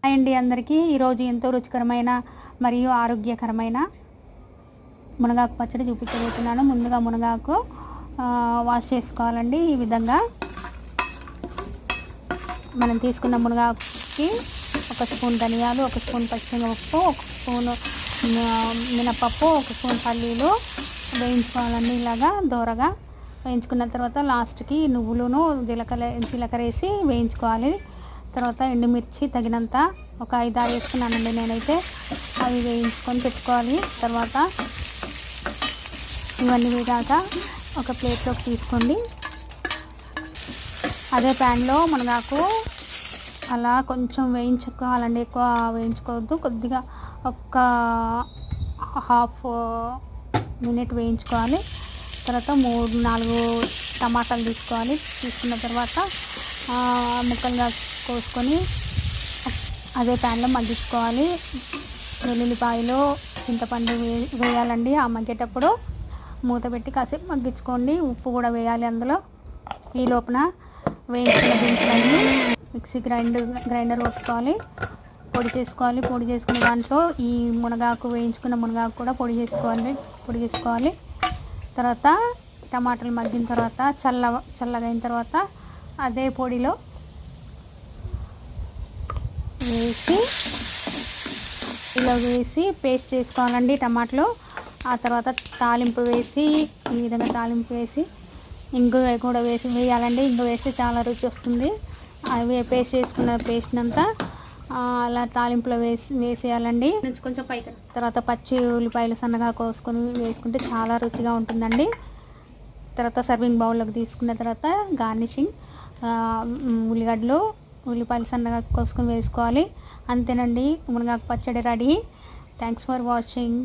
Hi అండి అందరికీ. ఈరోజు ఎంతో రుచికరమైన మరియు ఆరోగ్యకరమైన మునగాకు పచ్చడి చూపించబోతున్నాను. ముందుగా మునగాకు వాష్ చేసుకోవాలండి. ఈ విధంగా మనం తీసుకున్న మునగాకుకి 1 స్పూన్ ధనియాలు, 1 స్పూన్ పచ్చిశనగపప్పు, 1 స్పూన్ మినపప్పు, 1 స్పూన్ పల్లీలు వేయించుకోవాలండి. ఇలాగా దోరగా వేయించుకున్న తర్వాత లాస్ట్కి నువ్వులను జీలకర్ర వేసి వేయించుకోవాలి. తర్వాత ఎండుమిర్చి తగినంత ఒక 5-6 వేసుకున్నానండి నేనైతే. అవి వేయించుకొని పెట్టుకోవాలి. తర్వాత ఇవన్నీ వేగాక ఒక ప్లేట్లోకి తీసుకోండి. అదే ప్యాన్లో మునగాకు అలా కొంచెం వేయించుకోవాలండి. ఎక్కువ వేయించుకోవద్దు, కొద్దిగా ఒక హాఫ్ మినిట్ వేయించుకోవాలి. తర్వాత 3-4 టమాటాలు తీసుకోవాలి. తీసుకున్న తర్వాత ముక్కలుగా కోసుకొని అదే ప్యాన్లో మగ్గించుకోవాలి. వెల్లుల్లిపాయలు, చింతపండు వేయాలండి. ఆ మగ్గేటప్పుడు మూత పెట్టి కాసేపు మగ్గించుకోండి. ఉప్పు కూడా వేయాలి అందులో. ఈ లోపల వేయించిన దినుసులన్నీ మిక్సీ గ్రైండర్ కొట్టుకోవాలి, పొడి చేసుకోవాలి. పొడి చేసుకునే దాంట్లో ఈ వేయించుకున్న మునగాకు కూడా పొడి చేసుకోవాలి. తర్వాత టమాటాలు మగ్గిన తర్వాత చల్లగా అయిన తర్వాత అదే పొడిలో వేసి పేస్ట్ చేసుకోవాలండి టమాటాలు. ఆ తర్వాత తాలింపు వేసి ఈ విధంగా తాలింపు వేసి ఇంగు కూడా వేయాలండి. ఇంగు వేస్తే చాలా రుచి వస్తుంది. అవి పేస్ట్ చేసుకున్న పేస్ట్ అంతా అలా తాలింపులో వేసేయాలండి. కొంచెం పైకి తర్వాత పచ్చి ఉల్లిపాయలు సన్నగా కోసుకొని వేసుకుంటే చాలా రుచిగా ఉంటుందండి. తర్వాత సర్వింగ్ బౌల్లోకి తీసుకున్న తర్వాత గార్నిషింగ్ ఉల్లిగడ్డలు, ఉల్లిపాయలు సన్నగా కోసుకొని వేసుకోవాలి. అంతేనండి, మునగాకు పచ్చడి రెడీ. Thanks for watching.